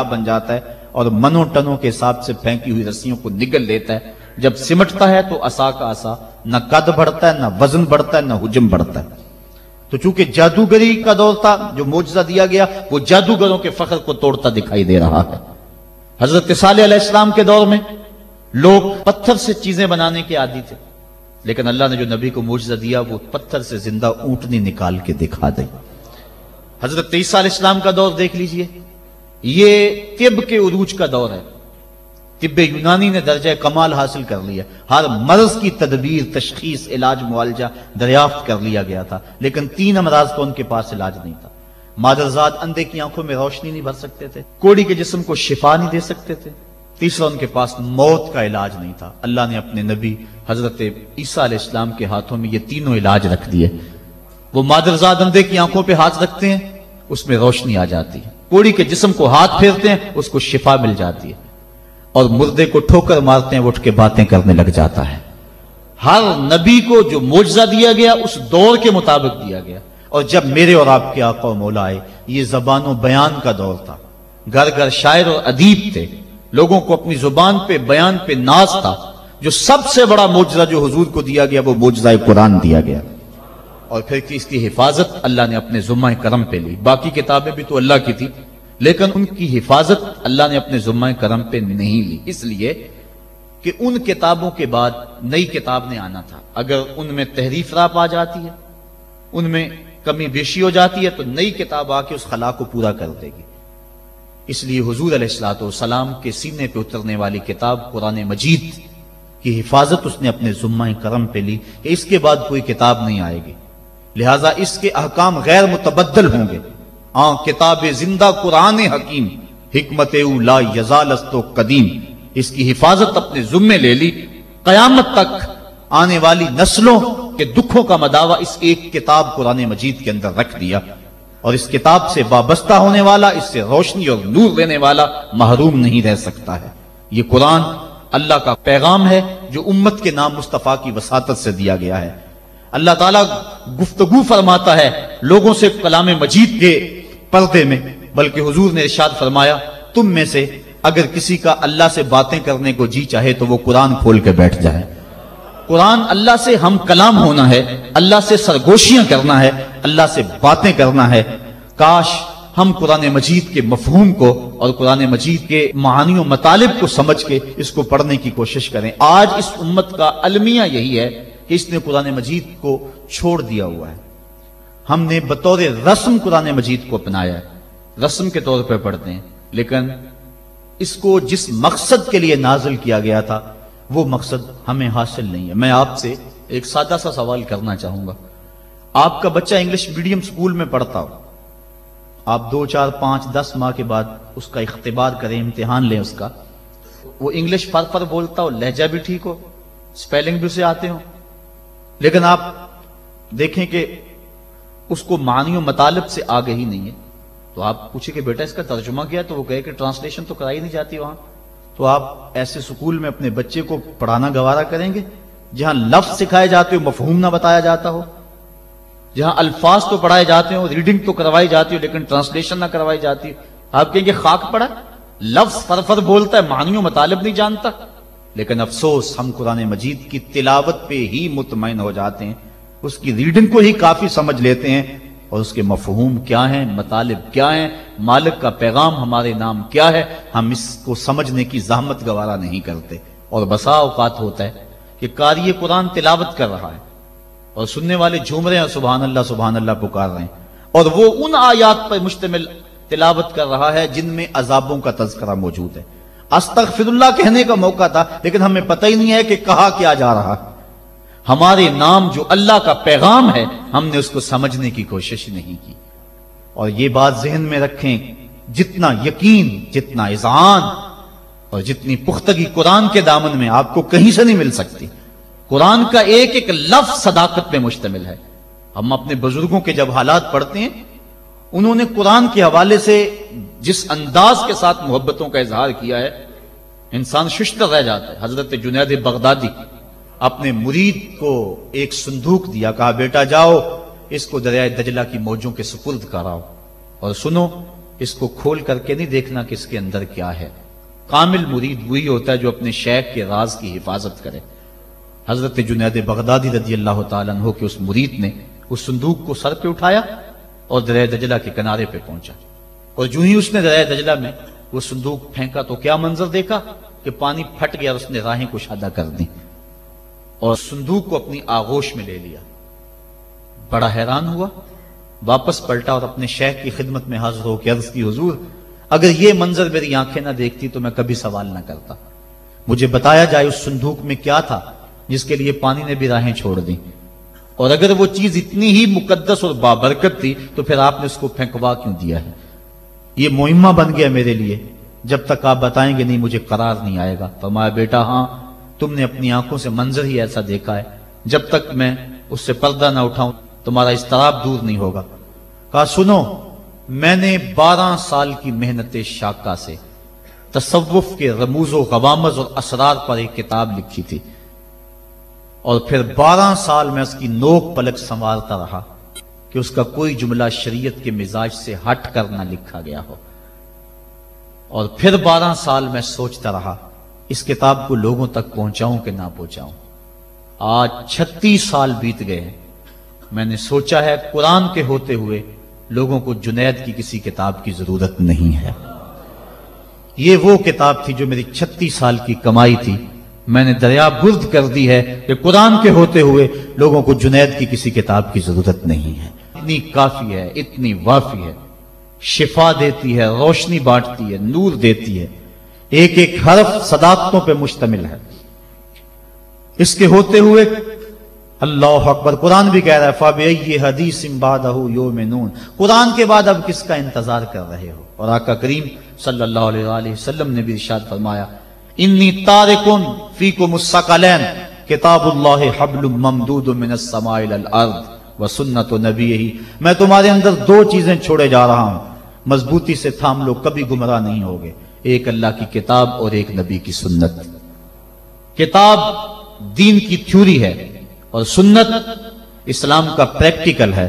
بن جاتا ہے اور منوں ٹنوں کے حساب سے پھینکی ہوئی رسیوں کو نگل لیتا ہے. جب سمٹتا ہے تو عصا کا عصا نہ قد بڑھتا ہے، نہ وزن بڑھتا ہے، نہ حجم بڑھتا ہے. تو چونکہ جادوگری کا دور تھا، جو معجزہ دیا گیا وہ جادوگروں کے فخر کو توڑتا دکھائی دے رہا ہے. حضرت صالح علیہ السلام کے دور میں لوگ پتھر سے چیزیں بنانے کے عادی تھے، لیکن اللہ نے جو نبی کو معجزہ دیا وہ پتھر سے زندہ اونٹنی نکال کے دکھا دی. حضرت عیسیٰ علیہ السلام کا دور دیکھ لیجئے، یہ طب کے عروج کا دور ہے. طب یونانی نے درجہ کمال حاصل کر لیا، ہر مرض کی تدبیر، تشخیص، علاج، معالجہ دریافت کر لیا گیا تھا، لیکن 3 امراض کا ان کے پاس علاج نہیں تھا. مادرزاد اندھے کی آنکھوں میں روشنی نہیں بھر سکتے تھے، کوڑی کے جسم کو شفا نہیں دے سکتے تھے، تیسرا ان کے پاس موت کا علاج نہیں تھا. اللہ نے اپنے نبی حضرت عیسیٰ علیہ السلام کے ہاتھوں میں یہ تینوں علاج رکھ دیے. وہ مادرزاد اندھے کی آنکھوں پہ ہاتھ رکھتے ہیں، اس میں روشنی آ جاتی ہے. کوڑی کے جسم کو ہاتھ پھیرتے ہیں، اس کو شفا مل جاتی ہے. اور مردے کو ٹھوکر مارتے ہیں، وہ اٹھ کے باتیں کرنے لگ جاتا ہے. ہر نبی کو جو معجزہ دیا گیا اس دور کے مطابق دیا گیا. اور جب میرے اور آپ کے آقا و مولا آئے، یہ زبان و بیان کا دور تھا. گھر گھر شاعر اور ادیب تھے، لوگوں کو اپنی زبان پہ، بیان پہ ناز تھا. جو سب سے بڑا معجزہ جو حضور کو دیا گیا وہ معجزہ قرآن دیا گیا. اور پھر اس کی حفاظت اللہ نے اپنے ذمہ کرم پہ لی. باقی کتابیں بھی تو اللہ کی تھی، لیکن ان کی حفاظت اللہ نے اپنے ذمہ کرم پہ نہیں لی، اس لیے کہ ان کتابوں کے بعد نئی کتاب نے آنا تھا. اگر ان میں تحریف راپ آ جاتی ہے، ان میں کمی بیشی ہو جاتی ہے، تو نئی کتاب آ کے اس خلا کو پورا کر دے گی. اس لیے حضور علیہ السلام کے سینے پہ اترنے والی کتاب قرآن مجید کی حفاظت اس نے اپنے ذمہ کرم پہ لی کہ اس کے بعد کوئی کتاب نہیں آئے گی، لہٰذا اس کے احکام غیر متبدل ہوں گے. کتاب زندہ قرآن حکیم، حکمت او لا یزالست و قدیم، اس کی حفاظت اپنے ذمے لے لی. قیامت تک آنے والی نسلوں کے دکھوں کا مداوع اس ایک کتاب قرآن مجید کے اندر رکھ دیا. اور اس کتاب سے وابستہ ہونے والا، اس سے روشنی اور نور لینے والا محروم نہیں رہ سکتا ہے. یہ قرآن اللہ کا پیغام ہے جو امت کے نام مصطفیٰ کی وساطت سے دیا گیا ہے. اللہ تعالیٰ گفتگو فرماتا ہے لوگوں سے کلام مجید کے پردے میں، بلکہ حضور نے ارشاد فرمایا تم میں سے اگر کسی کا اللہ سے باتیں کرنے کو جی چاہے تو وہ قرآن کھول کے بیٹھ جائے. قرآن اللہ سے ہم کلام ہونا ہے، اللہ سے سرگوشیاں کرنا ہے، اللہ سے باتیں کرنا ہے. کاش ہم قرآن مجید کے مفہوم کو اور قرآن مجید کے معانی و مطالب کو سمجھ کے اس کو پڑھنے کی کوشش کریں. آج اس امت کا المیہ یہی ہے کہ اس نے قرآن مجید کو چھوڑ دیا ہوا ہے. ہم نے بطور رسم قرآن مجید کو اپنایا ہے، رسم کے طور پہ پڑھتے ہیں، لیکن اس کو جس مقصد کے لیے نازل کیا گیا تھا وہ مقصد ہمیں حاصل نہیں ہے. میں آپ سے ایک سادہ سا سوال کرنا چاہوں گا. آپ کا بچہ انگلش میڈیم سکول میں پڑھتا ہو، آپ 2 4 5 10 ماہ کے بعد اس کا اختبار کریں، امتحان لیں اس کا، وہ انگلش فر بولتا ہو، لہجہ بھی ٹھیک ہو، سپیلنگ بھی اسے آتے ہوں، لیکن آپ دیکھیں کہ اس کو معنی و مطالب سے آگے ہی نہیں ہے، تو آپ پوچھیں کہ بیٹا اس کا ترجمہ کیا، تو وہ کہے کہ ٹرانسلیشن تو کرائی نہیں جاتی وہاں. تو آپ ایسے سکول میں اپنے بچے کو پڑھانا گوارا کریں گے جہاں لفظ سکھائے جاتے ہو، مفہوم نہ بتایا جاتا ہو، جہاں الفاظ تو پڑھائے جاتے ہو، ریڈنگ تو کروائی جاتی ہو، لیکن ٹرانسلیشن نہ کروائی جاتی. آپ کہیں گے خاک پڑا، لفظ فر بولتا ہے، معنی و مطالب نہیں جانتا. لیکن افسوس ہم قرآن مجید کی تلاوت پہ ہی مطمئن ہو جاتے ہیں، اس کی ریڈنگ کو ہی کافی سمجھ لیتے ہیں، اور اس کے مفہوم کیا ہیں، مطالب کیا ہیں، مالک کا پیغام ہمارے نام کیا ہے، ہم اس کو سمجھنے کی زحمت گوارا نہیں کرتے. اور بسا اوقات ہوتا ہے کہ قاری قرآن تلاوت کر رہا ہے اور سننے والے جھوم رہے ہیں، سبحان اللہ پکار رہے ہیں، اور وہ ان آیات پر مشتمل تلاوت کر رہا ہے جن میں عذابوں کا تذکرہ موجود ہے. استغفر اللہ کہنے کا موقع تھا، لیکن ہمیں پتہ ہی نہیں ہے کہ کہا کیا جا رہا. ہمارے نام جو اللہ کا پیغام ہے ہم نے اس کو سمجھنے کی کوشش نہیں کی. اور یہ بات ذہن میں رکھیں، جتنا یقین، جتنا اذعان اور جتنی پختگی قرآن کے دامن میں آپ کو کہیں سے نہیں مل سکتی. قرآن کا ایک ایک لفظ صداقت پہ مشتمل ہے. ہم اپنے بزرگوں کے جب حالات پڑھتے ہیں، انہوں نے قرآن کے حوالے سے جس انداز کے ساتھ محبتوں کا اظہار کیا ہے، انسان ششدر رہ جاتا ہے. حضرت جنید بغدادی اپنے مرید کو ایک صندوق دیا، کہا بیٹا جاؤ اس کو دریائے دجلہ کی موجوں کے سپرد کراؤ اور سنو اس کو کھول کر کے نہیں دیکھنا کہ اس کے اندر کیا ہے۔ کامل مرید وہی ہوتا ہے جو اپنے شیخ کے راز کی حفاظت کرے۔ حضرت جنید بغدادی رضی اللہ تعالیٰ عنہ کے اس مرید نے اس صندوق کو سر پہ اٹھایا اور دریائے دجلہ کے کنارے پہ پہنچا، اور جو ہی اس نے دریائے دجلہ میں وہ صندوق پھینکا تو کیا منظر دیکھا کہ پانی پھٹ گیا اور اس نے راہیں کشادہ کر دی اور صندوق کو اپنی آغوش میں لے لیا۔ بڑا حیران ہوا، واپس پلٹا اور اپنے شیخ کی خدمت میں حاضر ہو کے عرض کی، حضور اگر یہ منظر میری آنکھیں نہ دیکھتی تو میں کبھی سوال نہ کرتا، مجھے بتایا جائے اس صندوق میں کیا تھا جس کے لیے پانی نے بھی راہیں چھوڑ دی، اور اگر وہ چیز اتنی ہی مقدس اور بابرکت تھی تو پھر آپ نے اس کو پھینکوا کیوں دیا ہے؟ یہ مہمہ بن گیا میرے لیے، جب تک آپ بتائیں گے نہیں مجھے قرار نہیں آئے گا۔ فرمایا بیٹا ہاں تم نے اپنی آنکھوں سے منظر ہی ایسا دیکھا ہے، جب تک میں اس سے پردہ نہ اٹھاؤں تمہارا اضطراب دور نہیں ہوگا۔ کہا سنو، میں نے 12 سال کی محنت شاقہ سے تصوف کے رموز و غوامض اور اسرار پر ایک کتاب لکھی تھی، اور پھر 12 سال میں اس کی نوک پلک سنوارتا رہا کہ اس کا کوئی جملہ شریعت کے مزاج سے ہٹ کر نہ لکھا گیا ہو، اور پھر 12 سال میں سوچتا رہا اس کتاب کو لوگوں تک پہنچاؤں کہ نہ پہنچاؤں۔ آج 36 سال بیت گئے ہیں، میں نے سوچا ہے قرآن کے ہوتے ہوئے لوگوں کو جنید کی کسی کتاب کی ضرورت نہیں ہے۔ یہ وہ کتاب تھی جو میری 36 سال کی کمائی تھی، میں نے دریا برد کر دی ہے کہ قرآن کے ہوتے ہوئے لوگوں کو جنید کی کسی کتاب کی ضرورت نہیں ہے۔ اتنی کافی ہے، اتنی وافی ہے، شفا دیتی ہے، روشنی بانٹتی ہے، نور دیتی ہے، ایک ایک حرف صداقتوں پہ مشتمل ہے۔ اس کے ہوتے ہوئے اللہ اکبر، قرآن بھی کہہ رہا ہے فَبِأَيِّ حَدِيثٍ بَعْدَهُ يُؤْمِنُونَ، قرآن کے بعد اب کس کا انتظار کر رہے ہو؟ اور آقا کریم صلی اللہ علیہ وآلہ وسلم نے بھی ارشاد فرمایا انی تارکن فیکم الثقلین کتاب اللہ حبل ممدود من السماء الی الارض وسنت نبیہ، میں تمہارے اندر 2 چیزیں چھوڑے جا رہا ہوں، مضبوطی سے تھام لو، کبھی گمراہ نہیں ہوگے، ایک اللہ کی کتاب اور ایک نبی کی سنت۔ کتاب دین کی تھیوری ہے اور سنت اسلام کا پریکٹیکل ہے۔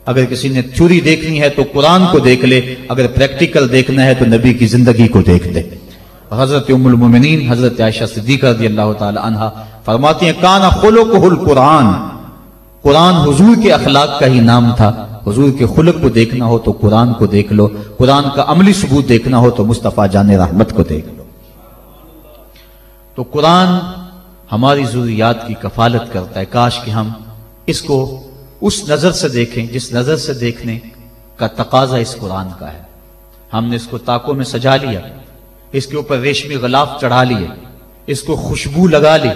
اگر کسی نے تھیوری دیکھنی ہے تو قرآن کو دیکھ لے، اگر پریکٹیکل دیکھنا ہے تو نبی کی زندگی کو دیکھ لے۔ حضرت ام المومنین حضرت عائشہ صدیقہ رضی اللہ تعالی عنہا فرماتی ہیں کان خلقہ القرآن، قرآن حضور کے اخلاق کا ہی نام تھا۔ حضور کے خلق کو دیکھنا ہو تو قرآن کو دیکھ لو، قرآن کا عملی ثبوت دیکھنا ہو تو مصطفیٰ جان رحمت کو دیکھ لو۔ تو قرآن ہماری ضروریات کی کفالت کرتا ہے، کاش کہ ہم اس کو اس نظر سے دیکھیں جس نظر سے دیکھنے کا تقاضا اس قرآن کا ہے۔ ہم نے اس کو طاقوں میں سجا لیا، اس کے اوپر ریشمی غلاف چڑھا لیے، اس کو خوشبو لگا لی،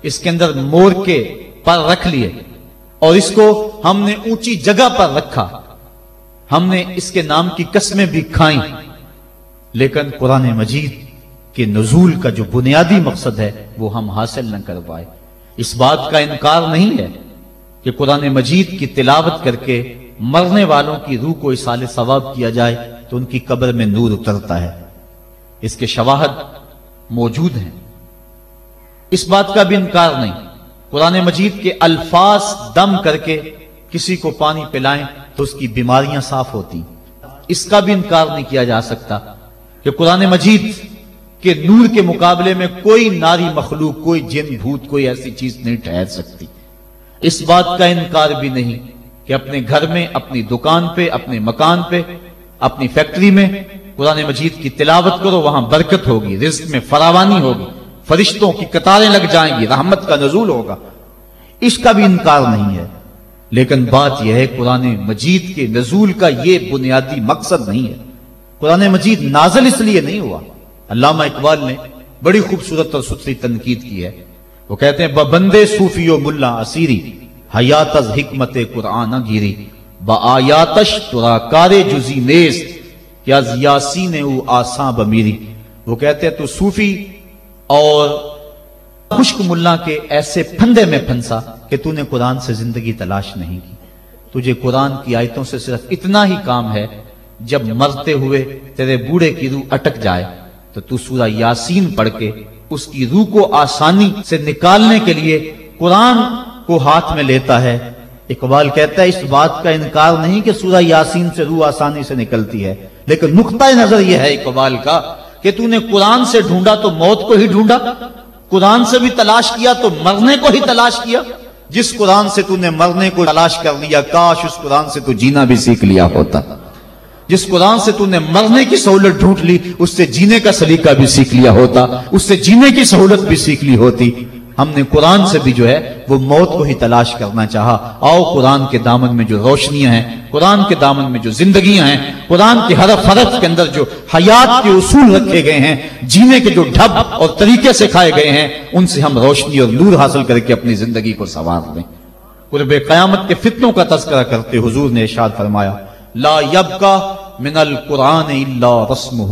اس کے اندر مور کے پر رکھ لیے، اور اس کو ہم نے اونچی جگہ پر رکھا، ہم نے اس کے نام کی قسمیں بھی کھائیں، لیکن قرآن مجید کے نزول کا جو بنیادی مقصد ہے وہ ہم حاصل نہ کر پائے۔ اس بات کا انکار نہیں ہے کہ قرآن مجید کی تلاوت کر کے مرنے والوں کی روح کو اصال ثواب کیا جائے تو ان کی قبر میں نور اترتا ہے، اس کے شواہد موجود ہیں، اس بات کا بھی انکار نہیں۔ قرآن مجید کے الفاظ دم کر کے کسی کو پانی پلائیں تو اس کی بیماریاں صاف ہوتی، اس کا بھی انکار نہیں کیا جا سکتا کہ قرآن مجید کہ نور کے مقابلے میں کوئی ناری مخلوق، کوئی جن بھوت، کوئی ایسی چیز نہیں ٹھہر سکتی۔ اس بات کا انکار بھی نہیں کہ اپنے گھر میں، اپنی دکان پہ، اپنے مکان پہ، اپنی فیکٹری میں قرآن مجید کی تلاوت کرو، وہاں برکت ہوگی، رزق میں فراوانی ہوگی، فرشتوں کی قطاریں لگ جائیں گی، رحمت کا نزول ہوگا، اس کا بھی انکار نہیں ہے۔ لیکن بات یہ ہے قرآن مجید کے نزول کا یہ بنیادی مقصد نہیں ہے۔ قرآن مجید نازل اس لیے نہیں ہوا۔ علامہ اقبال نے بڑی خوبصورت اور ستھری تنقید کی ہے، وہ کہتے ہیں ببندے صوفی و ملا اسیری حیات از حکمت قرآن گیری با آیاتش ترا کار جزی نیست کہ از یاسین او آساں بمیری۔ وہ کہتے ہیں تو صوفی اور خشک ملا کے ایسے پھندے میں پھنسا کہ تو نے قرآن سے زندگی تلاش نہیں کی، تجھے قرآن کی آیتوں سے صرف اتنا ہی کام ہے، جب مرتے ہوئے تیرے بوڑھے کی روح اٹک جائے تو سورہ یاسین پڑھ کے اس کی روح کو آسانی سے نکالنے کے لیے قرآن کو ہاتھ میں لیتا ہے۔ اقبال کہتا ہے اس بات کا انکار نہیں کہ سورہ یاسین سے روح آسانی سے نکلتی ہے، لیکن نقطہ نظر یہ ہے اقبال کا کہ تو نے قرآن سے ڈھونڈا تو موت کو ہی ڈھونڈا، قرآن سے بھی تلاش کیا تو مرنے کو ہی تلاش کیا۔ جس قرآن سے تو نے مرنے کو تلاش کر لیا، کاش اس قرآن سے تو جینا بھی سیکھ لیا ہوتا۔ جس قرآن سے تو نے مرنے کی سہولت ڈھونڈ لی، اس سے جینے کا سلیقہ بھی سیکھ لیا ہوتا، اس سے جینے کی سہولت بھی سیکھ لی ہوتی۔ ہم نے قرآن سے بھی جو ہے وہ موت کو ہی تلاش کرنا چاہا۔ آؤ قرآن کے دامن میں جو روشنیاں ہیں، قرآن کے دامن میں جو زندگیاں ہیں، قرآن کے حرف حرف کے اندر جو حیات کے اصول رکھے گئے ہیں، جینے کے جو ڈھب اور طریقے سکھائے گئے ہیں، ان سے ہم روشنی اور نور حاصل کر کے اپنی زندگی کو سنوار لیں۔ قرب قیامت کے فتنوں کا تذکرہ کرتے حضور نے ارشاد فرمایا، لا یبقى من القرآن الا رسمہ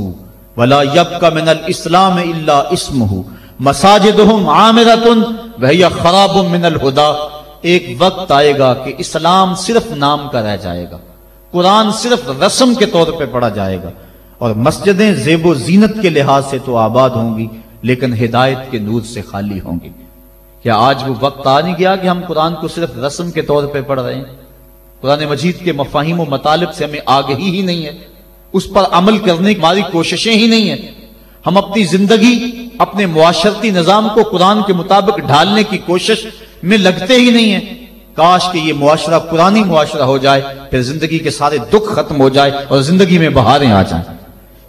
ولا یبقى من الاسلام الا اسمہ مساجدہم عامرۃ وہی خراب من الہدی۔ ایک وقت آئے گا کہ اسلام صرف نام کا رہ جائے گا، قرآن صرف رسم کے طور پہ پڑھا جائے گا، اور مسجدیں زیب و زینت کے لحاظ سے تو آباد ہوں گی لیکن ہدایت کے نور سے خالی ہوں گی۔ کیا آج وہ وقت آ نہیں گیا کہ ہم قرآن کو صرف رسم کے طور پہ پڑھ رہے ہیں؟ قرآن مجید کے مفاہیم و مطالب سے ہمیں آگہی ہی نہیں ہے، اس پر عمل کرنے کی ہماری کوششیں ہی نہیں ہیں۔ ہم اپنی زندگی، اپنے معاشرتی نظام کو قرآن کے مطابق ڈھالنے کی کوشش میں لگتے ہی نہیں ہیں۔ کاش کہ یہ معاشرہ قرآنی معاشرہ ہو جائے، پھر زندگی کے سارے دکھ ختم ہو جائے اور زندگی میں بہاریں آ جائیں۔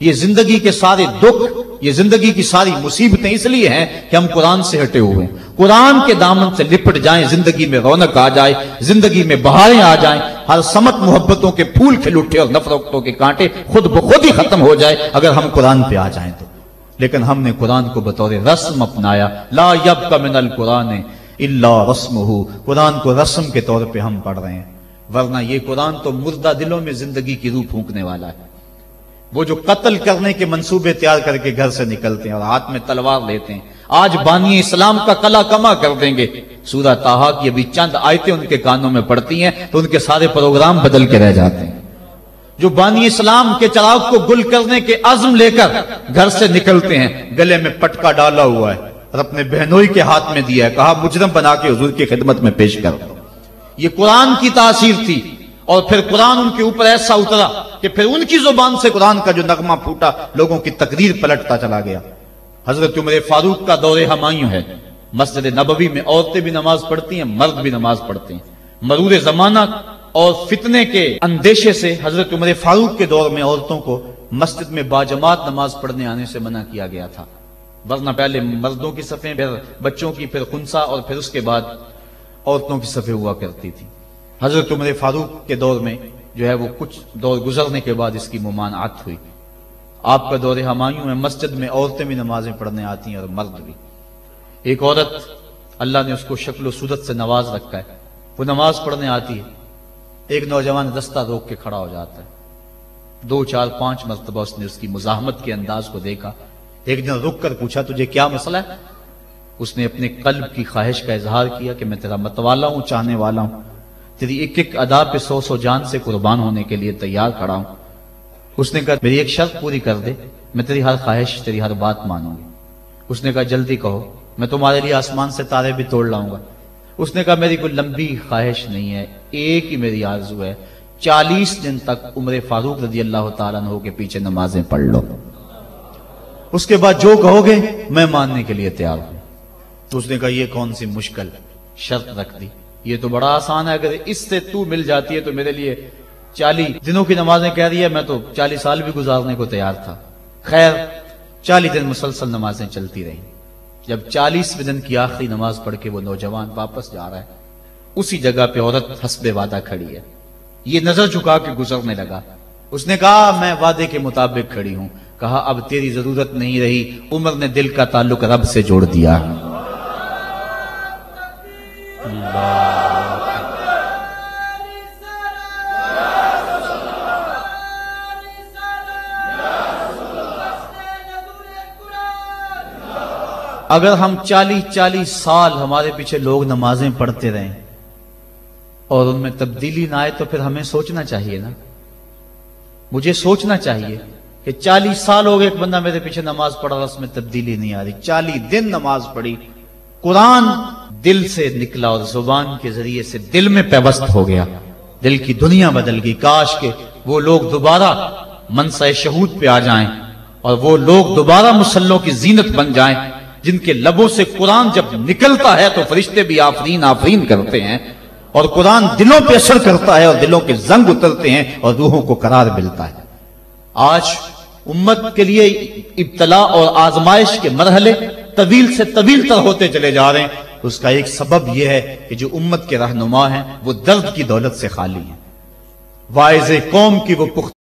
یہ زندگی کے سارے دکھ، یہ زندگی کی ساری مصیبتیں اس لیے ہیں کہ ہم قرآن سے ہٹے ہوئے ہیں۔ قرآن کے دامن سے لپٹ جائیں، زندگی میں رونق آ جائے، زندگی میں بہاریں آ جائیں، ہر سمت محبتوں کے پھول کھل اٹھے اور نفرتوں کے کانٹے خود بخود ہی ختم ہو جائے اگر ہم قرآن پہ آ جائیں تو۔ لیکن ہم نے قرآن کو بطور رسم اپنایا، لا یبقى من القرآن الا رسمہ، قرآن کو رسم کے طور پہ ہم پڑھ رہے ہیں، ورنہ یہ قرآن تو مردہ دلوں میں زندگی کی روح پھونکنے والا ہے۔ وہ جو قتل کرنے کے منصوبے تیار کر کے گھر سے نکلتے ہیں اور ہاتھ میں تلوار لیتے ہیں، آج بانی اسلام کا کلا کما کر دیں گے۔ سورہ طٰہٰ کی ابھی چند آیتیں ان کے کانوں میں پڑتی ہیں تو ان کے سارے پروگرام بدل کے رہ جاتے ہیں۔ جو بانی اسلام کے چراغ کو گل کرنے کے عزم لے کر گھر سے نکلتے ہیں، گلے میں پٹکا ڈالا ہوا ہے اور اپنے بہنوئی کے ہاتھ میں دیا ہے، کہا مجرم بنا کے حضور کی خدمت میں پیش کر دو۔ یہ قرآن کی تاثیر تھی، اور پھر قرآن ان کے اوپر ایسا اترا کہ پھر ان کی زبان سے قرآن کا جو نغمہ پھوٹا، لوگوں کی تقریر پلٹتا چلا گیا۔ حضرت عمر فاروق کا دور ہمایوں ہے، مسجد نبوی میں عورتیں بھی نماز پڑھتی ہیں، مرد بھی نماز پڑھتے ہیں۔ مرور زمانہ اور فتنے کے اندیشے سے حضرت عمر فاروق کے دور میں عورتوں کو مسجد میں باجماعت نماز پڑھنے آنے سے منع کیا گیا تھا، ورنہ پہلے مردوں کی صفیں، پھر بچوں کی، پھر خنسا، اور پھر اس کے بعد عورتوں کی صفیں ہوا کرتی تھی۔ حضرت عمر فاروق کے دور میں جو ہے وہ کچھ دور گزرنے کے بعد اس کی ممانعت ہوئی۔ آپ کا دور ہمایوں میں مسجد میں عورتیں بھی نمازیں پڑھنے آتی ہیں اور مرد بھی۔ ایک عورت، اللہ نے اس کو شکل و صورت سے نواز رکھا ہے، وہ نماز پڑھنے آتی ہے، ایک نوجوان رستہ روک کے کھڑا ہو جاتا ہے، 2 4 5 مرتبہ اس نے اس کی مزاحمت کے انداز کو دیکھا۔ ایک دن رک کر پوچھا تجھے کیا مسئلہ ہے؟ اس نے اپنے قلب کی خواہش کا اظہار کیا کہ میں تیرا متوالا ہوں، چاہنے والا ہوں، تیری ایک ایک ادا پہ 100 جان سے قربان ہونے کے لیے تیار کھڑا ہوں۔ اس نے کہا میری ایک شرط پوری کر دے، میں تیری ہر خواہش، تیری ہر بات مانوں گی۔ اس نے کہا جلدی کہو، میں تمہارے لیے آسمان سے تارے بھی توڑ لاؤں گا۔ اس نے کہا میری کوئی لمبی خواہش نہیں ہے، ایک ہی میری آرزو ہے، 40 دن تک عمر فاروق رضی اللہ تعالیٰ عنہ کے پیچھے نمازیں پڑھ لو، اس کے بعد جو کہو گے میں ماننے کے لیے تیار ہوں۔ تو اس نے کہا یہ کون سی مشکل شرط رکھ دی، یہ تو بڑا آسان ہے، اگر اس سے تو مل جاتی ہے تو میرے لیے 40 دنوں کی نمازیں کہہ رہی ہے، میں تو 40 سال بھی گزارنے کو تیار تھا۔ خیر 40 دن مسلسل نمازیں چلتی رہیں۔ جب 40ویں دن کی آخری نماز پڑھ کے وہ نوجوان واپس جا رہا ہے، اسی جگہ پہ عورت حسب وعدہ کھڑی ہے، یہ نظر جھکا کے گزرنے لگا۔ اس نے کہا میں وعدے کے مطابق کھڑی ہوں۔ کہا اب تیری ضرورت نہیں رہی، عمر نے دل کا تعلق رب سے جوڑ دیا۔ اگر ہم 40 سال ہمارے پیچھے لوگ نمازیں پڑھتے رہیں اور ان میں تبدیلی نہ آئے تو پھر ہمیں سوچنا چاہیے نا، مجھے سوچنا چاہیے کہ 40 سال ہو گئے ایک بندہ میرے پیچھے نماز پڑھا رہا، اس میں تبدیلی نہیں آ رہی، 40 دن نماز پڑھی، قرآن دل سے نکلا اور زبان کے ذریعے سے دل میں پیوست ہو گیا، دل کی دنیا بدل گئی۔ کاش کہ وہ لوگ دوبارہ منصہ شہود پہ آ جائیں اور وہ لوگ دوبارہ مسلوں کی زینت بن جائیں جن کے لبوں سے قرآن جب نکلتا ہے تو فرشتے بھی آفرین آفرین کرتے ہیں، اور قرآن دلوں پہ اثر کرتا ہے اور دلوں کے زنگ اترتے ہیں اور روحوں کو قرار ملتا ہے۔ آج امت کے لیے ابتلا اور آزمائش کے مرحلے طویل سے طویل تر ہوتے چلے جا رہے ہیں۔ اس کا ایک سبب یہ ہے کہ جو امت کے رہنما ہیں وہ درد کی دولت سے خالی ہیں، واعظ قوم کی وہ پختہ